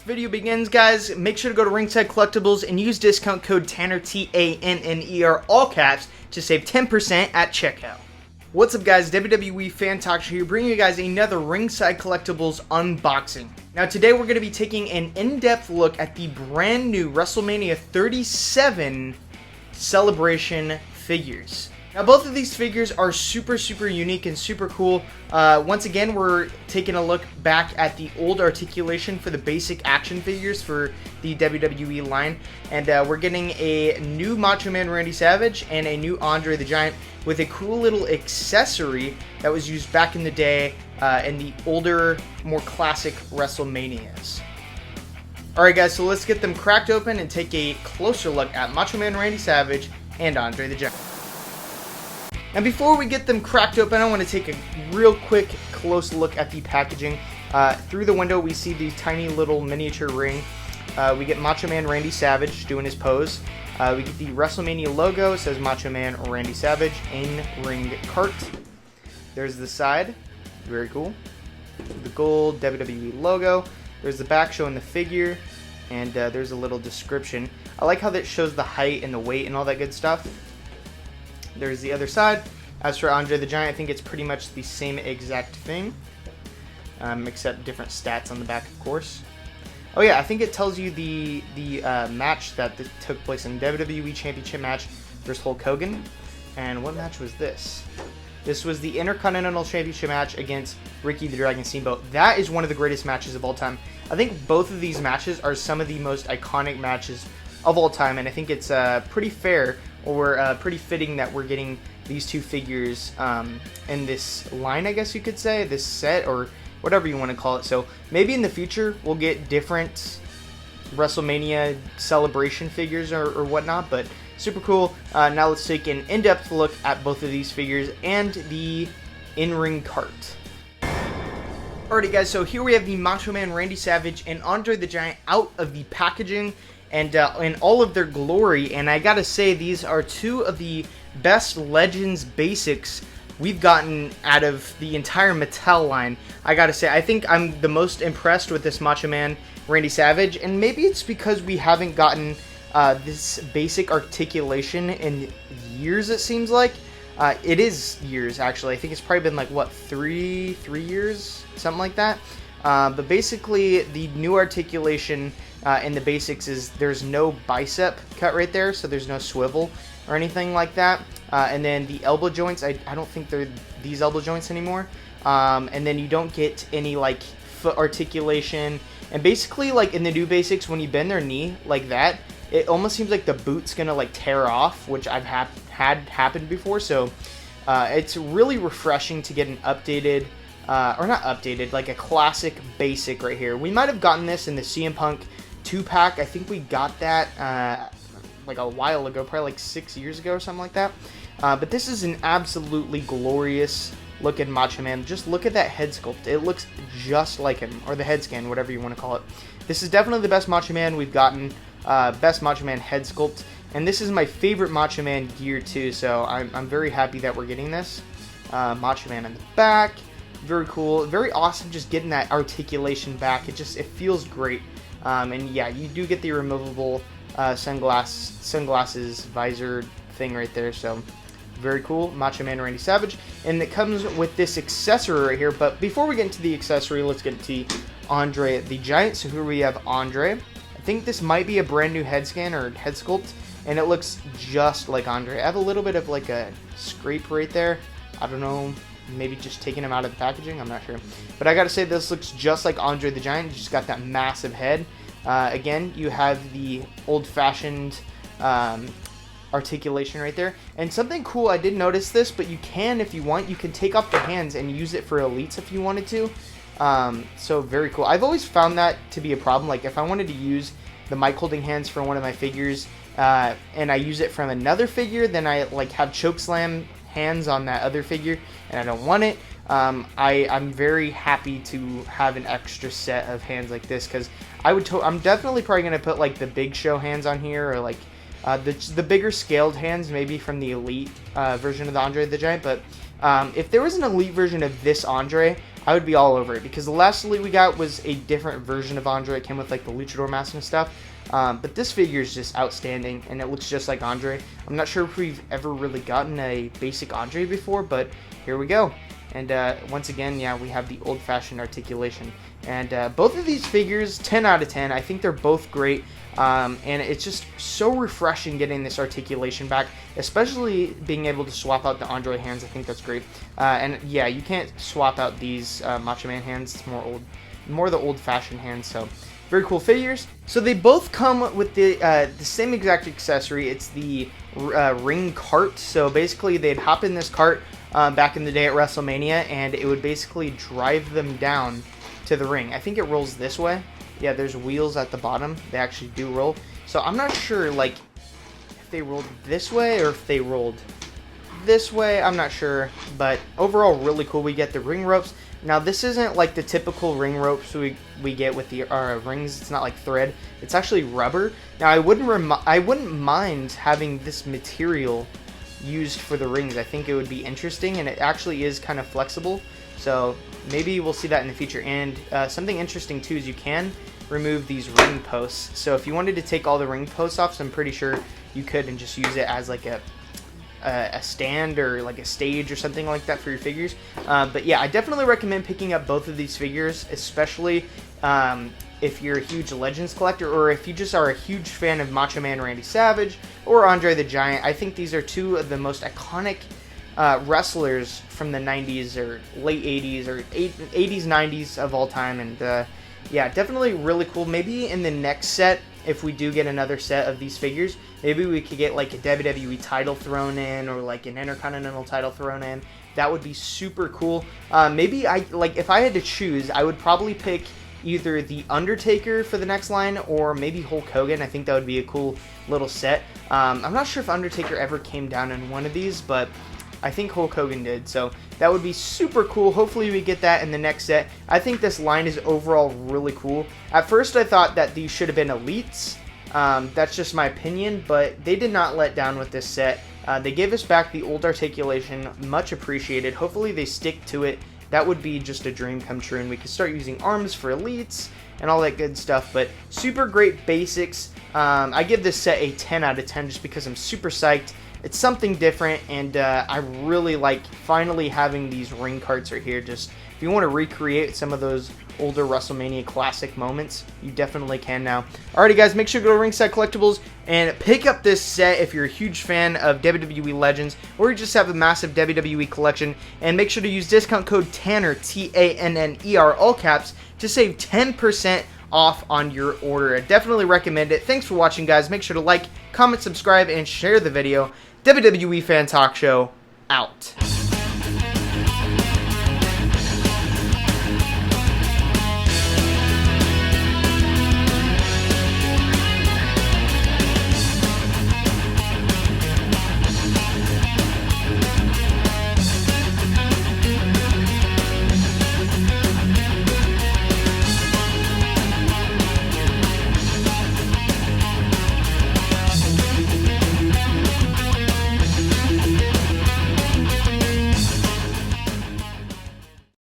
video begins, guys, make sure to go to Ringside Collectibles and use discount code Tanner, T-A-N-N-E-R, all caps, to save 10% at checkout. What's up, guys? WWE Fan Talkshow here, bringing you guys another Ringside Collectibles unboxing. Now, today we're going to be taking an in-depth look at the brand new WrestleMania 37 Celebration figures. Now, both of these figures are super unique and super cool. Once again, we're taking a look back at the old articulation for the basic action figures for the WWE line. And we're getting a new Macho Man Randy Savage and a new Andre the Giant with a cool little accessory that was used back in the day in the older, more classic WrestleManias. Alright, guys, so let's get them cracked open and take a closer look at Macho Man Randy Savage and Andre the Giant. And before we get them cracked open, I want to take a real quick close look at the packaging. Through the window, we see the tiny little miniature ring. We get Macho Man Randy Savage doing his pose. We get the WrestleMania logo. It says Macho Man Randy Savage in ring cart. There's the side. Very cool. The gold WWE logo. There's the back showing the figure. And there's a little description. I like how that shows the height and the weight and all that good stuff. There's the other side. As for Andre the Giant, I think it's pretty much the same exact thing, except different stats on the back, of course. Oh yeah, I think it tells you the match that took place in WWE Championship match versus Hulk Hogan. And what match was this? This was the Intercontinental Championship match against Ricky the Dragon Steamboat. That is one of the greatest matches of all time. I think both of these matches are some of the most iconic matches of all time, and I think it's pretty fair or pretty fitting that we're getting these two figures in this line, I guess you could say, this set, or whatever you want to call it. So maybe in the future we'll get different WrestleMania celebration figures or whatnot, but super cool. Now let's take an in-depth look at both of these figures and the in-ring cart. Alrighty, guys, so here we have the Macho Man Randy Savage and Andre the Giant out of the packaging and in all of their glory, and I gotta say, these are two of the best Legends basics we've gotten out of the entire Mattel line. I gotta say, I think I'm the most impressed with this Macho Man Randy Savage, and maybe it's because we haven't gotten this basic articulation in years, it seems like. It is years, actually. I think it's probably been like, what, three years? Something like that. But basically, the new articulation in the basics is there's no bicep cut right there, so there's no swivel or anything like that. And then the elbow joints, I don't think they're these elbow joints anymore. And then you don't get any like foot articulation. And basically, like in the new basics, when you bend their knee like that, it almost seems like the boot's gonna like tear off, which I've had happened before. So it's really refreshing to get an updated, or not updated, like a classic basic right here. We might have gotten this in the CM Punk 2-pack. I think we got that like a while ago, probably like 6 years ago or something like that. But this is an absolutely glorious looking Macho Man. Just look at that head sculpt. It looks just like him, or the head scan, whatever you want to call it. This is definitely the best Macho Man we've gotten. Best Macho Man head sculpt. And this is my favorite Macho Man gear too, so I'm very happy that we're getting this. Macho Man in the back. Very cool. Very awesome just getting that articulation back. It feels great. And yeah, you do get the removable sunglasses visor thing right there, so very cool. Macho Man Randy Savage. And it comes with this accessory right here. But before we get into the accessory, let's get into Andre the Giant. So here we have Andre. I think this might be a brand new head scan or head sculpt, and it looks just like Andre. I have a little bit of like a scrape right there. I don't know, maybe just taking him out of the packaging, I'm not sure. But I gotta say, this looks just like Andre the Giant. You just got that massive head. Again, you have the old-fashioned articulation right there. And something cool, I did notice this, but you can, if you want, you can take off the hands and use it for elites if you wanted to. So very cool. I've always found that to be a problem. Like if I wanted to use the mic holding hands for one of my figures, and I use it from another figure, then I like have chokeslam hands on that other figure, and I don't want it. I'm very happy to have an extra set of hands like this, because I'm definitely probably gonna put like the Big Show hands on here, or like the bigger scaled hands maybe from the Elite version of the Andre the Giant. But If there was an Elite version of this Andre, I would be all over it, because the last Elite we got was a different version of Andre. It came with like the luchador mask and stuff. But this figure is just outstanding, and it looks just like Andre. I'm not sure if we've ever really gotten a basic Andre before, but here we go. And once again, yeah, we have the old-fashioned articulation. And both of these figures, 10 out of 10. I think they're both great. And it's just so refreshing getting this articulation back, especially being able to swap out the Andre hands. I think that's great. And yeah, you can't swap out these Macho Man hands. It's more the old-fashioned hands. So very cool figures. So they both come with the same exact accessory. It's the ring cart. So basically, they'd hop in this cart back in the day at WrestleMania, and it would basically drive them down to the ring. I think it rolls this way. Yeah, there's wheels at the bottom. They actually do roll. So I'm not sure, like, if they rolled this way or if they rolled this way. I'm not sure. But overall, really cool. We get the ring ropes. Now, this isn't like the typical ring ropes we get with the rings. It's not like thread. It's actually rubber. Now, I wouldn't mind having this material used for the rings. I think it would be interesting, and it actually is kind of flexible. So maybe we'll see that in the future. And something interesting too is you can remove these ring posts. So if you wanted to take all the ring posts off, so I'm pretty sure you could, and just use it as like a stand or like a stage or something like that for your figures. But yeah, I definitely recommend picking up both of these figures, especially if you're a huge Legends collector, or if you just are a huge fan of Macho Man Randy Savage or Andre the Giant. I think these are two of the most iconic wrestlers from the 90s or late 80s or 80s, 90s of all time. And yeah, definitely really cool. Maybe in the next set, if we do get another set of these figures, maybe we could get like a WWE title thrown in, or like an Intercontinental title thrown in. That would be super cool. Maybe if I had to choose, I would probably pick either the Undertaker for the next line, or maybe Hulk Hogan. I think that would be a cool little set. I'm not sure if Undertaker ever came down in one of these, but I think Hulk Hogan did, so that would be super cool. Hopefully we get that in the next set. I think this line is overall really cool. At first I thought that these should have been Elites. That's just my opinion, but they did not let down with this set. They gave us back the old articulation, much appreciated. Hopefully they stick to it. That would be just a dream come true, and we could start using arms for Elites and all that good stuff. But super great basics. I give this set a 10 out of 10 just because I'm super psyched. It's something different, and I really like finally having these ring carts right here. Just if you want to recreate some of those older WrestleMania classic moments, you definitely can now. Alrighty guys, make sure to go to Ringside Collectibles and pick up this set if you're a huge fan of WWE Legends, or you just have a massive WWE collection. And make sure to use discount code TANNER, TANNER, all caps, to save 10% off on your order. I definitely recommend it. Thanks for watching, guys. Make sure to like, comment, subscribe, and share the video. WWE Fan Talk Show, out.